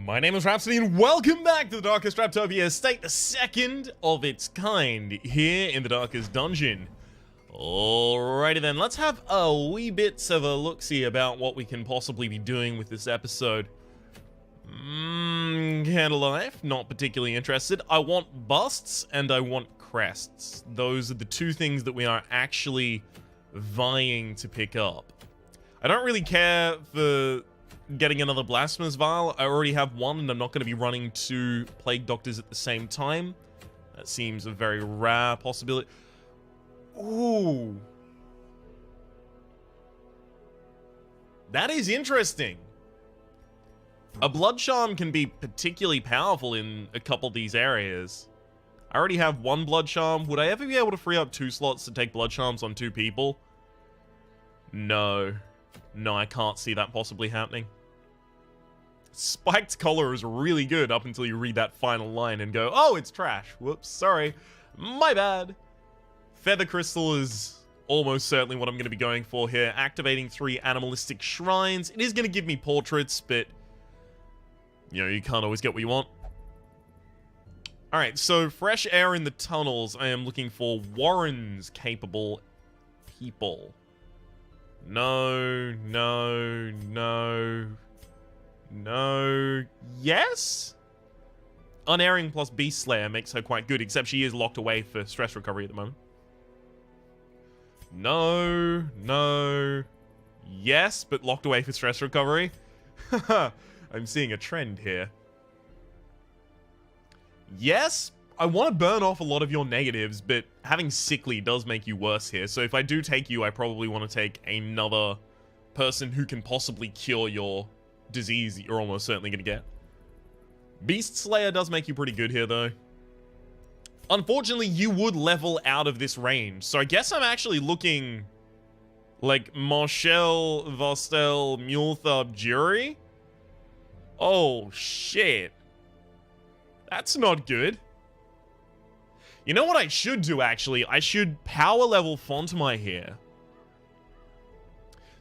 My name is Rhapsody and welcome back to the Darkest Raptopia Estate, the second of its kind here in the Darkest Dungeon. Alrighty then, let's have a wee bit of a look-see about what we can possibly be doing with this episode. Candle life, not particularly interested. I want busts and I want crests. Those are the two things that we are actually vying to pick up. I don't really care for getting another Blasphemous Vial. I already have one and I'm not going to be running two Plague Doctors at the same time. That seems a very rare possibility. Ooh. That is interesting. A Blood Charm can be particularly powerful in a couple of these areas. I already have one Blood Charm. Would I ever be able to free up 2 slots to take Blood Charms on 2 people? No. No, I can't see that possibly happening. Spiked Collar is really good up until you read that final line and go, oh, it's trash. Whoops, sorry. My bad. Feather Crystal is almost certainly what I'm going to be going for here. Activating 3 Animalistic Shrines. It is going to give me portraits, but you know, you can't always get what you want. Alright, so fresh air in the tunnels. I am looking for Warrens capable people. No, no, no, no, yes? Unerring plus Beast Slayer makes her quite good, except she is locked away for stress recovery at the moment. No, no, yes, but locked away for stress recovery. I'm seeing a trend here. Yes, I want to burn off a lot of your negatives, but having Sickly does make you worse here. So if I do take you, I probably want to take another person who can possibly cure your disease that you're almost certainly going to get. Beast Slayer does make you pretty good here, though. Unfortunately, you would level out of this range. So I guess I'm actually looking like Marshall, Vostel, Mulethub, Jury. Oh, shit. That's not good. You know what I should do, actually? I should power level Fontamai here.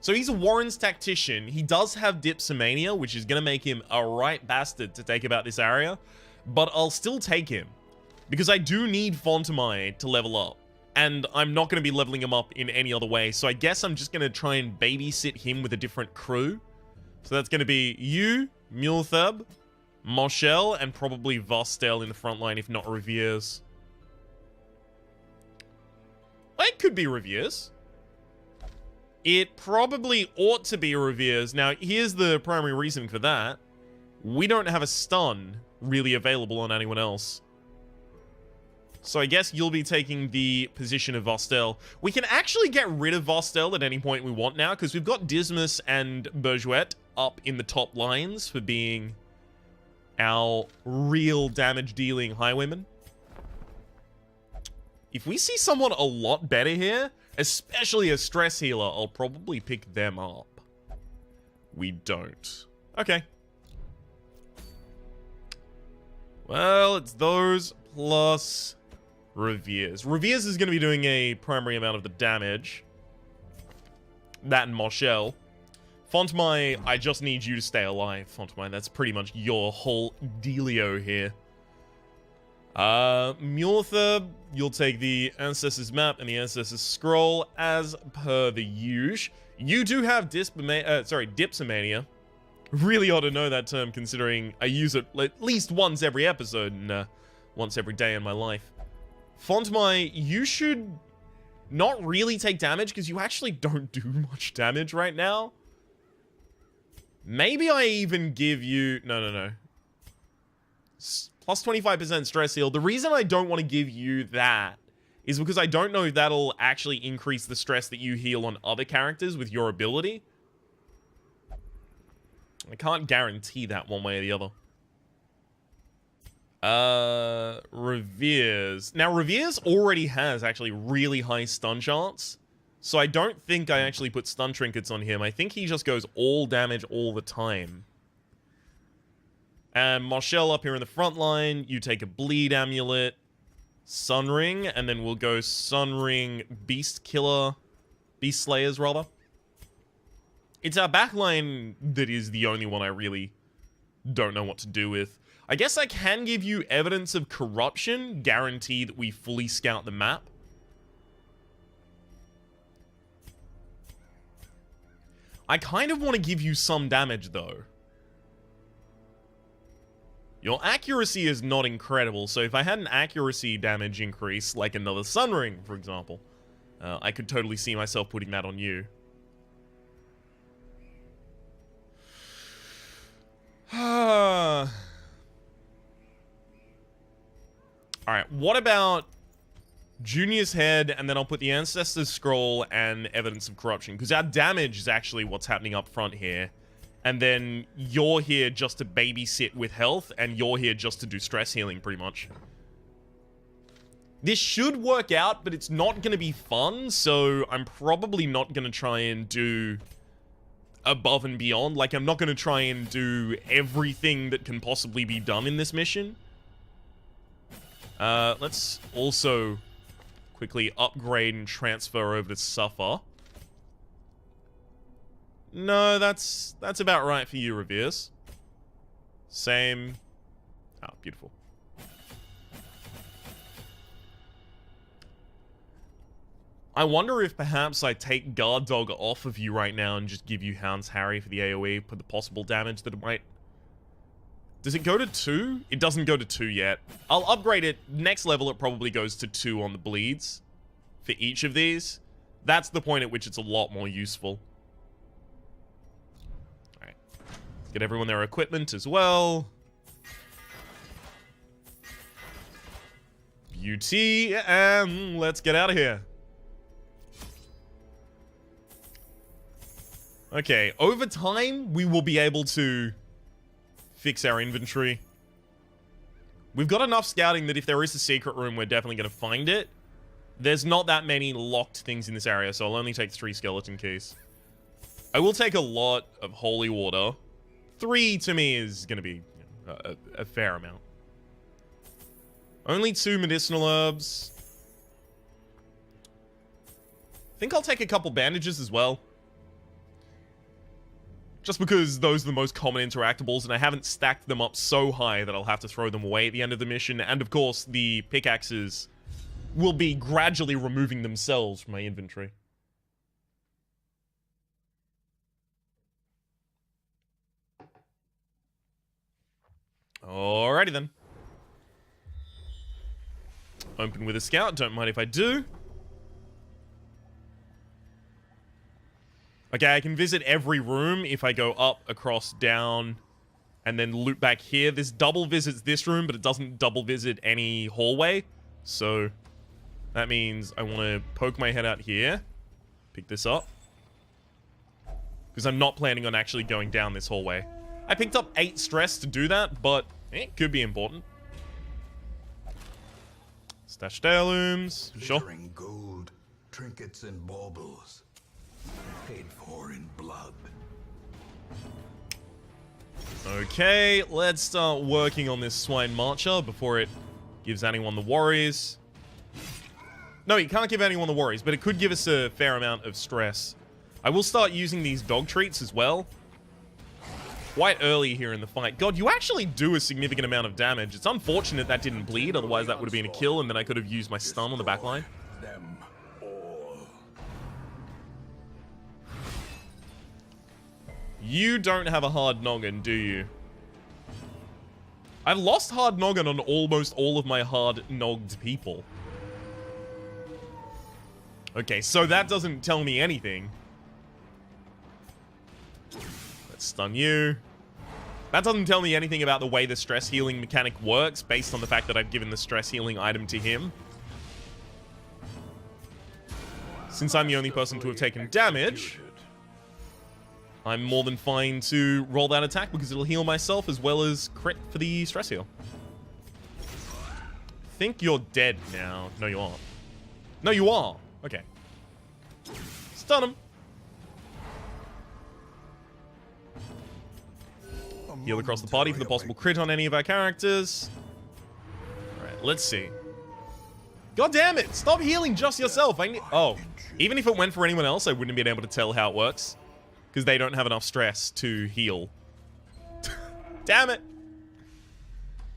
So he's a Warren's Tactician. He does have Dipsomania, which is going to make him a right bastard to take about this area. But I'll still take him. Because I do need Fontamai to level up. And I'm not going to be leveling him up in any other way. So I guess I'm just going to try and babysit him with a different crew. So that's going to be you, Mulethub, Marshall, and probably Vostel in the front line, if not Revere's. It could be Revere's. It probably ought to be Revere's. Now, here's the primary reason for that. We don't have a stun really available on anyone else. So I guess you'll be taking the position of Vostel. We can actually get rid of Vostel at any point we want now, because we've got Dismas and Bourgeois up in the top lines for being our real damage-dealing highwaymen. If we see someone a lot better here, especially a stress healer, I'll probably pick them up. We don't. Okay. Well, it's those plus Revere's. Revere's is going to be doing a primary amount of the damage. That and Marshall. Fontamai, I just need you to stay alive, Fontamai. That's pretty much your whole dealio here. Mulethub, you'll take the Ancestors Map and the Ancestors Scroll as per the usual. You do have Dipsomania. Really ought to know that term considering I use it at least once every episode and once every day in my life. Fontamai, you should not really take damage because you actually don't do much damage right now. Maybe I even give you... No. Plus 25% stress heal. The reason I don't want to give you that is because I don't know if that'll actually increase the stress that you heal on other characters with your ability. I can't guarantee that one way or the other. Revere's. Now, Revere's already has actually really high stun chance. So I don't think I actually put stun trinkets on him. I think he just goes all damage all the time. And Marshall up here in the front line, you take a Bleed Amulet, Sunring, and then we'll go Sunring Beast Slayers rather. It's our backline that is the only one I really don't know what to do with. I guess I can give you evidence of corruption, guarantee that we fully scout the map. I kind of want to give you some damage, though. Your accuracy is not incredible, so if I had an accuracy damage increase, like another Sun Ring, for example, I could totally see myself putting that on you. Alright, what about Junior's Head, and then I'll put the Ancestor's Scroll and Evidence of Corruption, because our damage is actually what's happening up front here. And then you're here just to babysit with health, and you're here just to do stress healing, pretty much. This should work out, but it's not going to be fun, so I'm probably not going to try and do above and beyond. Like, I'm not going to try and do everything that can possibly be done in this mission. Let's also quickly upgrade and transfer over to Suffer. No, that's about right for you, Reveres. Same. Oh, beautiful. I wonder if perhaps I take Guard Dog off of you right now and just give you Hound's Harry for the AoE, put the possible damage that it might... Does it go to 2? It doesn't go to 2 yet. I'll upgrade it. Next level, it probably goes to 2 on the bleeds for each of these. That's the point at which it's a lot more useful. Alright. Let's get everyone their equipment as well. Beauty, and let's get out of here. Okay, over time, we will be able to fix our inventory. We've got enough scouting that if there is a secret room, we're definitely going to find it. There's not that many locked things in this area, so I'll only take 3 skeleton keys. I will take a lot of holy water. 3 to me is going to be a fair amount. Only 2 medicinal herbs. I think I'll take a couple bandages as well. Just because those are the most common interactables, and I haven't stacked them up so high that I'll have to throw them away at the end of the mission. And of course, the pickaxes will be gradually removing themselves from my inventory. Alrighty then. Open with a scout, don't mind if I do. Okay, I can visit every room if I go up, across, down, and then loop back here. This double visits this room, but it doesn't double visit any hallway. So, that means I want to poke my head out here. Pick this up. Because I'm not planning on actually going down this hallway. I picked up 8 stress to do that, but it could be important. Stash heirlooms, sure. Gold, trinkets and baubles. Paid for in blood. Okay, let's start working on this Swine Marcher before it gives anyone the worries. No, it can't give anyone the worries, but it could give us a fair amount of stress. I will start using these dog treats as well. Quite early here in the fight. God, you actually do a significant amount of damage. It's unfortunate that didn't bleed, otherwise that would have been a kill, and then I could have used my stun on the backline. You don't have a hard noggin, do you? I've lost hard noggin on almost all of my hard-nogged people. Okay, so that doesn't tell me anything. Let's stun you. That doesn't tell me anything about the way the stress healing mechanic works, based on the fact that I've given the stress healing item to him. Since I'm the only person to have taken damage, I'm more than fine to roll that attack because it'll heal myself as well as crit for the stress heal. I think you're dead now. No, you aren't. No, you are. Okay. Stun him. Heal across the party for the possible crit on any of our characters. Alright, let's see. God damn it! Stop healing just yourself! Oh, even if it went for anyone else, I wouldn't have been able to tell how it works. Because they don't have enough stress to heal. Damn it.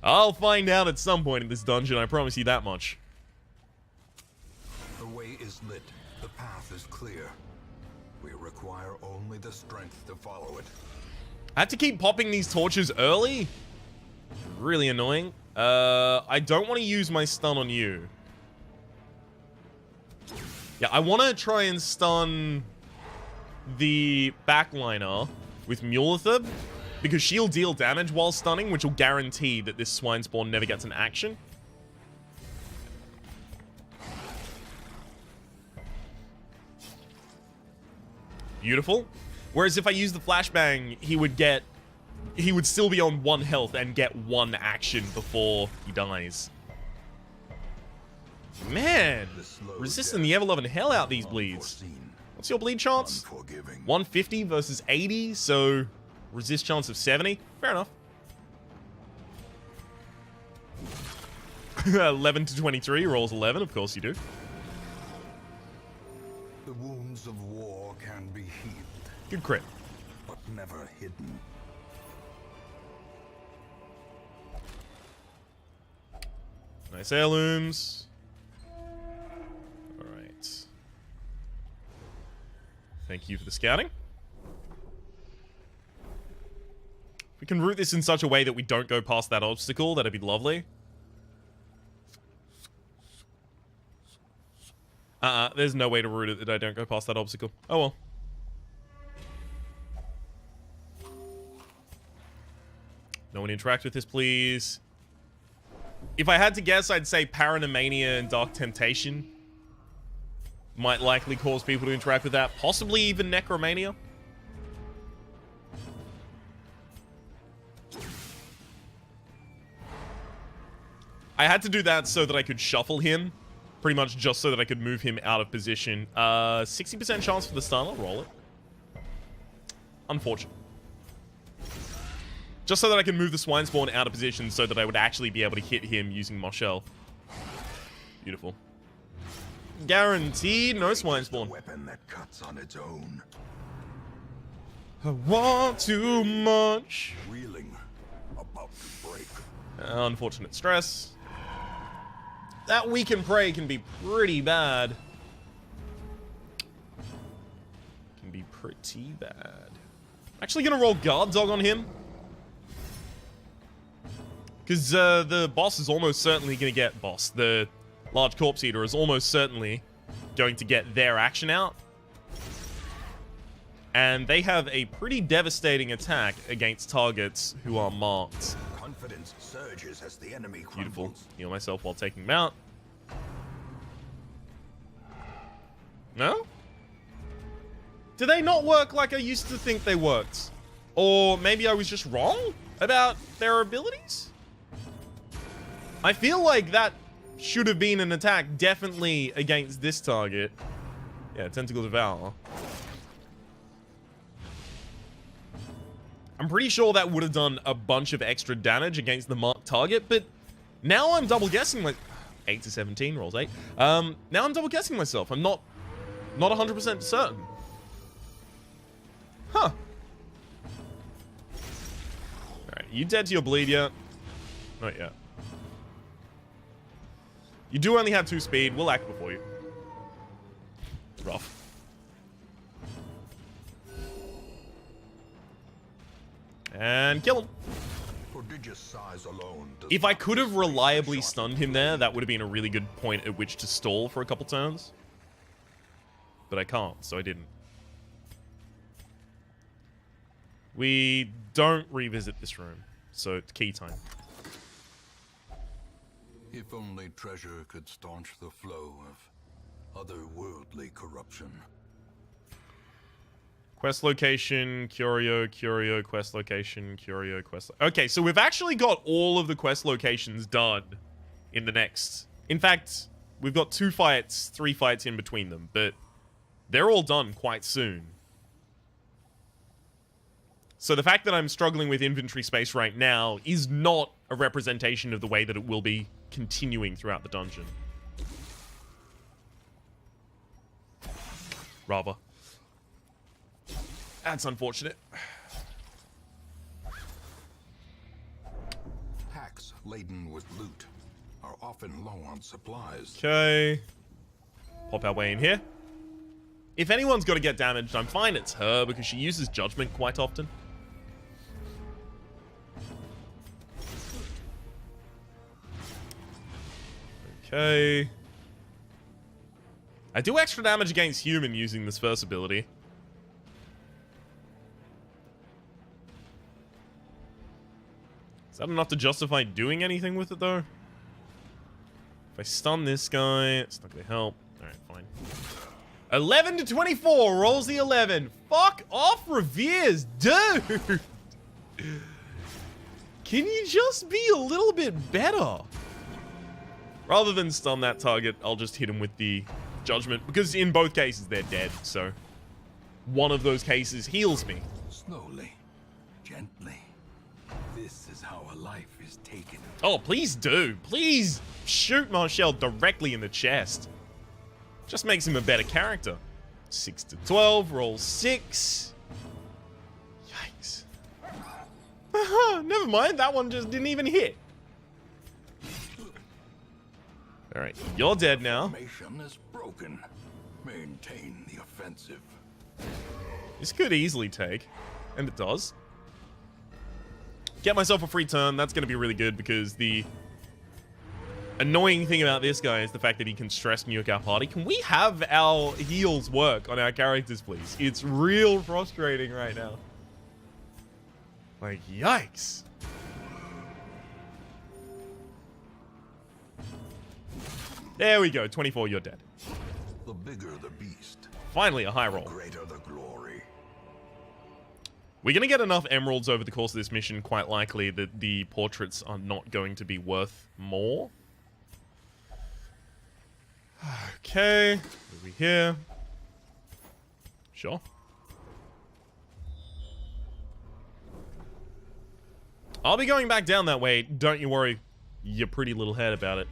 I'll find out at some point in this dungeon, I promise you that much. The way is lit. The path is clear. We require only the strength to follow it. I had to keep popping these torches early. Really annoying. I don't want to use my stun on you. Yeah, I want to try and stun the backliner with Mulethub, because she'll deal damage while stunning, which will guarantee that this swine spawn never gets an action. Beautiful. Whereas if I use the flashbang, he would still be on 1 health and get 1 action before he dies. Man, resisting the ever-loving hell out these bleeds. What's your bleed chance? 150 versus 80, so resist chance of 70. Fair enough. 11 to 23, rolls 11, of course you do. The wounds of war can be healed, Good crit. but never hidden. Nice heirlooms. Alright. Thank you for the scouting. If we can route this in such a way that we don't go past that obstacle, that'd be lovely. There's no way to route it that I don't go past that obstacle. Oh well. No one interact with this, please. If I had to guess, I'd say Paranomania and Dark Temptation might likely cause people to interact with that. Possibly even Necromania. I had to do that so that I could shuffle him. Pretty much just so that I could move him out of position. 60% chance for the stun. I'll roll it. Unfortunate. Just so that I can move the swine spawn out of position so that I would actually be able to hit him using Moshel. Beautiful. Guaranteed no swine spawn. Weapon that cuts on its own. I want too much. Reeling, about to break. Unfortunate stress. That weaken prey can be pretty bad. Can be pretty bad. Actually gonna roll guard dog on him. Because the boss is almost certainly gonna get... The large corpse eater is almost certainly going to get their action out. And they have a pretty devastating attack against targets who are marked. Confidence surges as the enemy crumbles. Beautiful. Heal myself while taking them out. No? Do they not work like I used to think they worked? Or maybe I was just wrong about their abilities? I feel like that should have been an attack definitely against this target. Yeah, Tentacles of Valor. I'm pretty sure that would have done a bunch of extra damage against the marked target, but now I'm double guessing my 8 to 17 rolls 8. Now I'm double guessing myself. I'm not 100% certain. Huh. Alright, you dead to your bleed yet? Not yet. You do only have 2 speed. We'll act before you. Rough. And kill him. Prodigious size alone If I could have reliably stunned him there, that would have been a really good point at which to stall for a couple turns. But I can't, so I didn't. We don't revisit this room, so it's key time. If only treasure could staunch the flow of otherworldly corruption. Quest location, Curio, quest location, Curio, quest... Okay, so we've actually got all of the quest locations done in the next... In fact, we've got 2 fights, 3 fights in between them, but they're all done quite soon. So the fact that I'm struggling with inventory space right now is not a representation of the way that it will be continuing throughout the dungeon. Rather. That's unfortunate. packs laden with loot are often low on supplies. Okay. Pop our way in here. If anyone's got to get damaged, I'm fine it's her because she uses judgment quite often. Okay. I do extra damage against human using this first ability. Is that enough to justify doing anything with it, though? If I stun this guy, it's not going to help. Alright, fine. 11 to 24, rolls the 11. Fuck off, Reveres, dude! Can you just be a little bit better? Rather than stun that target, I'll just hit him with the judgment, because in both cases they're dead, so one of those cases heals me. Slowly, gently. This is how a life is taken. Oh, please do. Please shoot Marshall directly in the chest. Just makes him a better character. 6 to 12, roll 6. Yikes. Never mind, that one just didn't even hit. Alright, you're dead now. Formation is broken. Maintain the offensive. This could easily take, and it does. Get myself a free turn, that's going to be really good because the annoying thing about this guy is the fact that he can stress nuke our party. Can we have our heals work on our characters, please? It's real frustrating right now. Like, yikes. There we go, 24, you're dead. The bigger the beast, Finally, a high roll. the greater the glory. We're going to get enough emeralds over the course of this mission, quite likely, that the portraits are not going to be worth more. Okay, over here. Sure. I'll be going back down that way, don't you worry your pretty little head about it.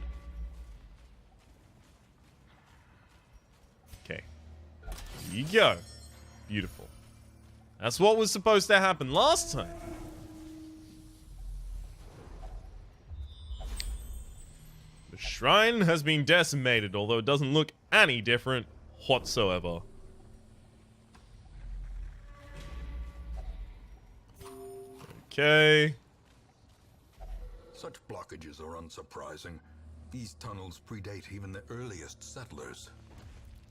Okay. Here you go. Beautiful. That's what was supposed to happen last time. The shrine has been decimated, although it doesn't look any different whatsoever. Okay. Such blockages are unsurprising. These tunnels predate even the earliest settlers.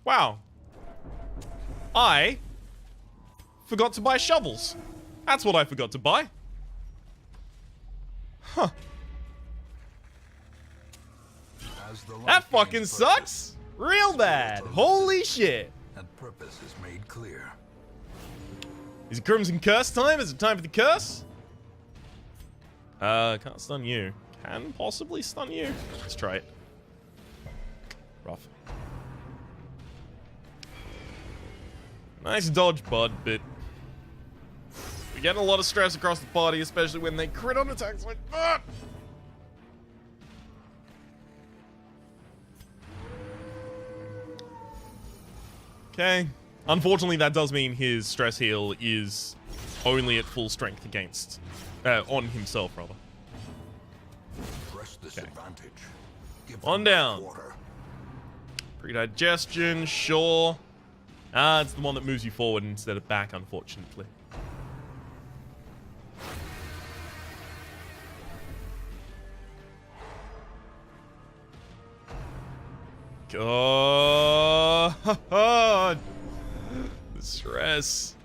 Wow. I forgot to buy shovels. That's what I forgot to buy. Huh. As the light That fucking gains sucks. Real bad. Holy shit. and purpose is made clear. Is it Crimson Curse time? Is it time for the curse? Can't stun you. Can possibly stun you. Let's try it. Rough. Nice dodge, bud, but we're getting a lot of stress across the party, especially when they crit on attacks like that. Okay. Unfortunately, that does mean his stress heal is only at full strength against, on himself, rather. Press this advantage. Give On them down. water. Predigestion, sure. Ah, it's the one that moves you forward instead of back, unfortunately. God. The stress.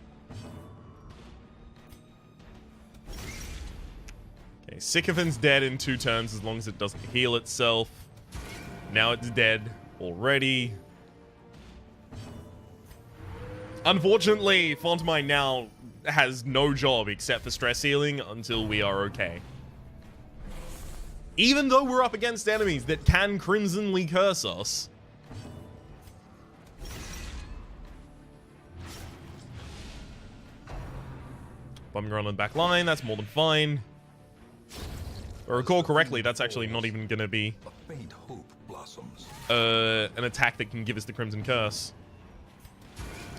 Okay, Sycophan's dead in 2 turns as long as it doesn't heal itself. Now it's dead already. Unfortunately, Fontamine now has no job except for stress healing until we are okay. Even though we're up against enemies that can crimsonly curse us. Bombing around on the back line, that's more than fine. If I recall correctly, that's actually not even going to be A faint hope blossoms. an attack that can give us the Crimson Curse.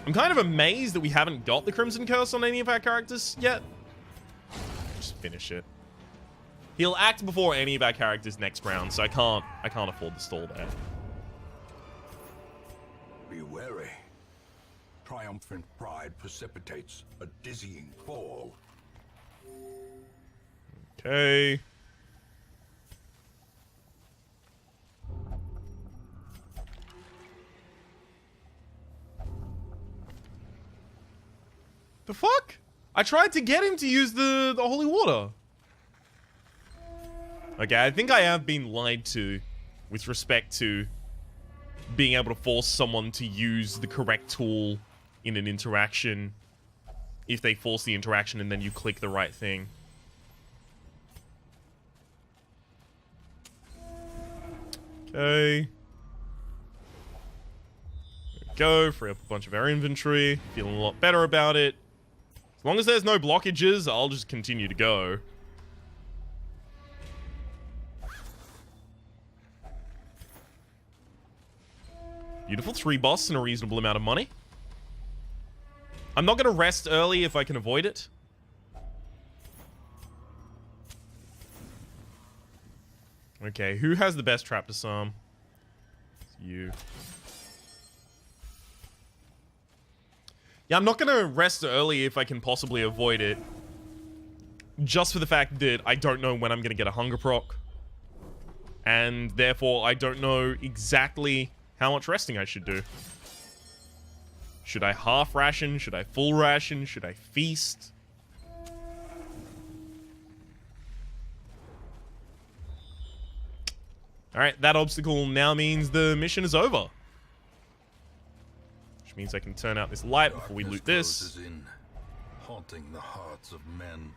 I'm kind of amazed that we haven't got the Crimson Curse on any of our characters yet. Just finish it. He'll act before any of our characters next round, so I can't afford the stall there. Be wary. Triumphant pride precipitates a dizzying fall. Okay. The fuck? I tried to get him to use the holy water. Okay, I think I have been lied to with respect to being able to force someone to use the correct tool in an interaction if they force the interaction and then you click the right thing. Okay. There we go. Free up a bunch of our inventory. Feeling a lot better about it. As long as there's no blockages, I'll just continue to go. Beautiful. 3 boss and a reasonable amount of money. I'm not going to rest early if I can avoid it. Okay, who has the best trap disarm? It's you. Yeah, I'm not going to rest early if I can possibly avoid it. Just for the fact that I don't know when I'm going to get a hunger proc. And therefore, I don't know exactly how much resting I should do. Should I half ration? Should I full ration? Should I feast? Alright, that obstacle now means the mission is over. Which means I can turn out this light before we loot this. In, haunting the hearts of men.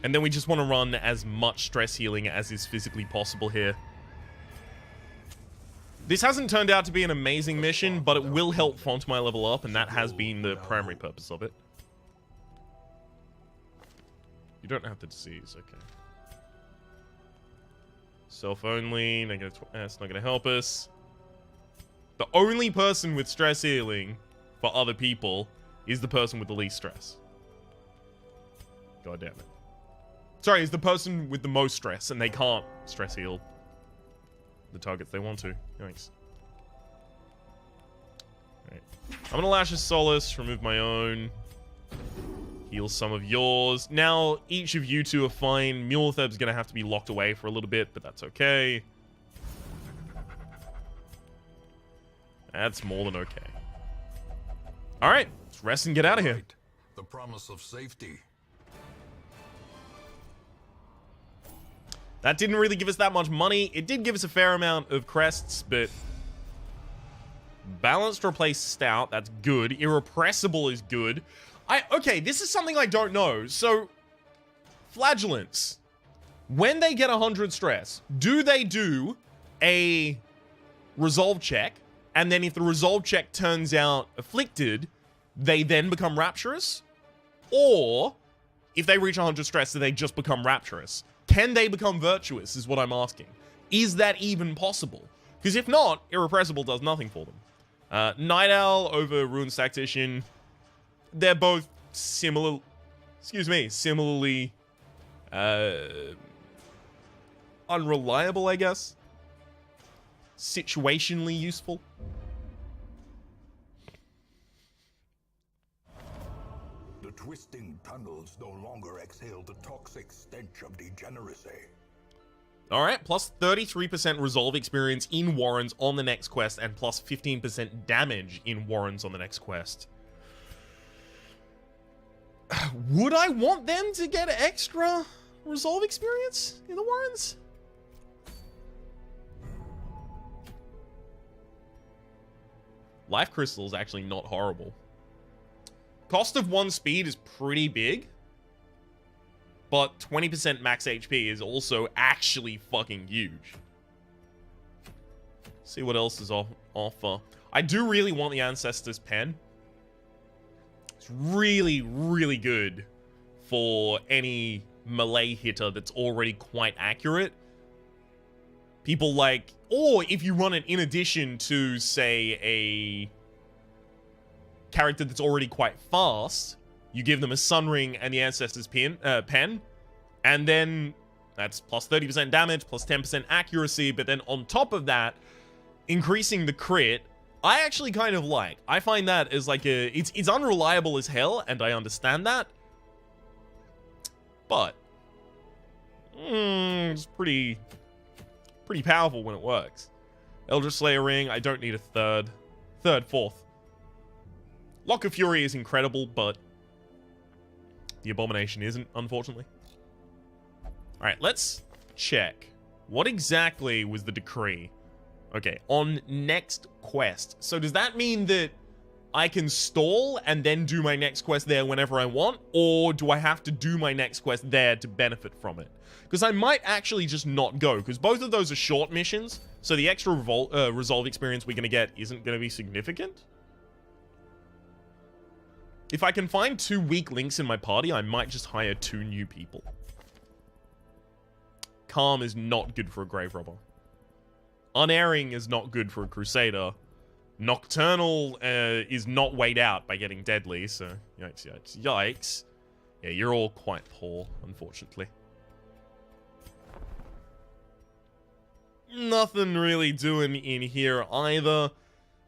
And then we just want to run as much stress healing as is physically possible here. This hasn't turned out to be an amazing mission, but it will help font my level up, and that has been the primary purpose of it. You don't have the disease, okay. Self-only, that's not going to help us. The only person with stress healing for other people is the person with the least stress. God damn it. Sorry, is the person with the most stress, and they can't stress heal the targets they want to. Thanks. Alright. I'm gonna lash a Solace, remove my own. Heal some of yours. Now, each of you two are fine. Muletheb's gonna have to be locked away for a little bit, but that's okay. That's more than okay. Alright, let's rest and get out of here. The promise of safety. That didn't really give us that much money. It did give us a fair amount of crests, but... Balanced replace Stout, that's good. Irrepressible is good. Okay, this is something I don't know. So, Flagellants. When they get 100 stress, do they do a resolve check? And then if the resolve check turns out afflicted, they then become rapturous? Or, if they reach 100 stress, do they just become rapturous? Can they become virtuous, is what I'm asking. Is that even possible? Because if not, Irrepressible does nothing for them. Night Owl over Ruined Tactician. They're both similarly unreliable, I guess. Situationally useful. The twisting tunnels no longer exhale the toxic stench of degeneracy. Alright, plus 33% resolve experience in Warrens on the next quest, and plus 15% damage in Warrens on the next quest. Would I want them to get extra resolve experience in the Warrens? Life Crystal is actually not horrible. Cost of 1 speed is pretty big, but 20% max HP is also actually fucking huge. See what else is offer. I do really want the Ancestor's Pen. It's really, really good for any melee hitter that's already quite accurate. People like, or if you run it in addition to, say, a character that's already quite fast, You give them a Sun Ring and the Ancestor's pen, and then that's plus 30% damage, plus 10% accuracy, but then on top of that, increasing the crit, I actually kind of like. I find that as like it's unreliable as hell, and I understand that, but it's pretty powerful when it works. Eldritch Slayer Ring, I don't need a fourth. Lock of Fury is incredible, but the Abomination isn't, unfortunately. Alright, let's check. What exactly was the decree? Okay, on next quest. So does that mean that I can stall and then do my next quest there whenever I want? Or do I have to do my next quest there to benefit from it? Because I might actually just not go, because both of those are short missions, so the extra resolve experience we're going to get isn't going to be significant. If I can find 2 weak links in my party, I might just hire 2 new people. Calm is not good for a Grave Robber. Unerring is not good for a Crusader. Nocturnal is not weighed out by getting deadly, so yikes, yikes, yikes. Yeah, you're all quite poor, unfortunately. Nothing really doing in here either.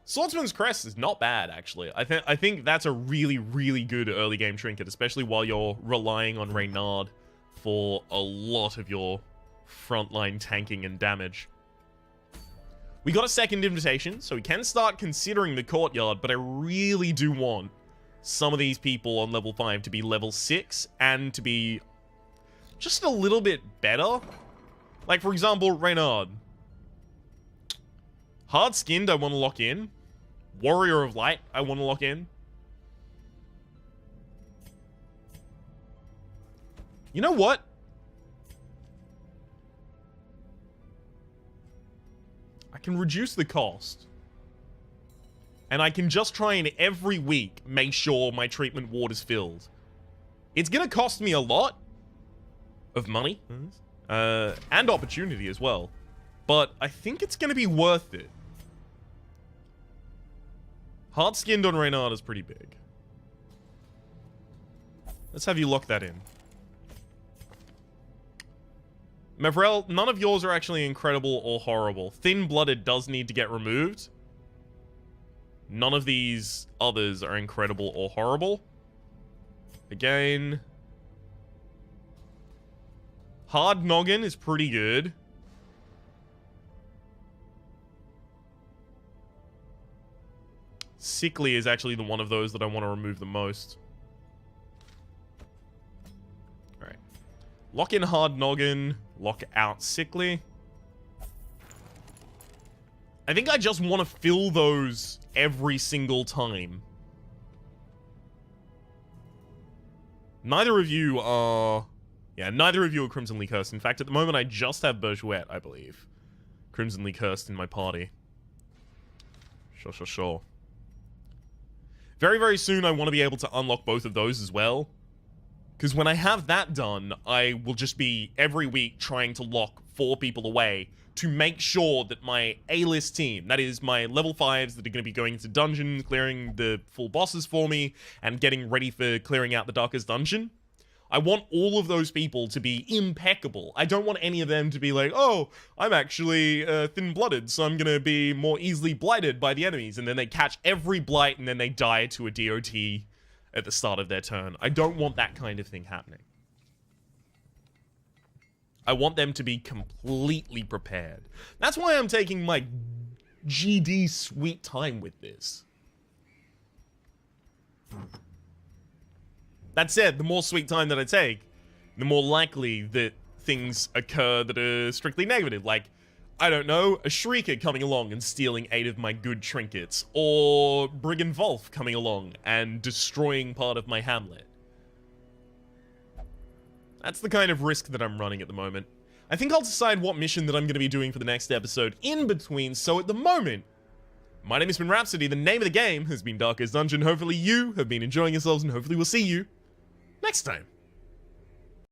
Swordsman's Crest is not bad, actually. I think that's a really, really good early game trinket, especially while you're relying on Reynard for a lot of your frontline tanking and damage. We got a second invitation, so we can start considering the courtyard, but I really do want some of these people on level 5 to be level 6 and to be just a little bit better. Like, for example, Reynard. Hard-skinned, I want to lock in. Warrior of Light, I want to lock in. You know what? I can reduce the cost. And I can just try and every week make sure my treatment ward is filled. It's going to cost me a lot of money. And opportunity as well. But I think it's going to be worth it. Hard-skinned on Reynard is pretty big. Let's have you lock that in. Mevrel, none of yours are actually incredible or horrible. Thin-blooded does need to get removed. None of these others are incredible or horrible. Again. Hard Noggin is pretty good. Sickly is actually the one of those that I want to remove the most. Alright. Lock in Hard Noggin. Lock out Sickly. I think I just want to fill those every single time. Neither of you are... Yeah, neither of you are Crimsonly Cursed. In fact, at the moment, I just have Bergouette, I believe. Crimsonly Cursed in my party. Sure. Very, very soon, I want to be able to unlock both of those as well. Because when I have that done, I will just be, every week, trying to lock 4 people away to make sure that my A-list team, that is, my level 5s that are going to be going into dungeons, clearing the full bosses for me, and getting ready for clearing out the Darkest Dungeon, I want all of those people to be impeccable. I don't want any of them to be like, oh, I'm actually thin-blooded, so I'm going to be more easily blighted by the enemies. And then they catch every blight and then they die to a DOT at the start of their turn. I don't want that kind of thing happening. I want them to be completely prepared. That's why I'm taking my GD sweet time with this. That said, the more sweet time that I take, the more likely that things occur that are strictly negative. Like, I don't know, a Shrieker coming along and stealing 8 of my good trinkets, or Brigand Wolf coming along and destroying part of my hamlet. That's the kind of risk that I'm running at the moment. I think I'll decide what mission that I'm going to be doing for the next episode in between, so at the moment, my name has been Rhapsody, the name of the game has been Darkest Dungeon. Hopefully you have been enjoying yourselves, and hopefully we'll see you next time.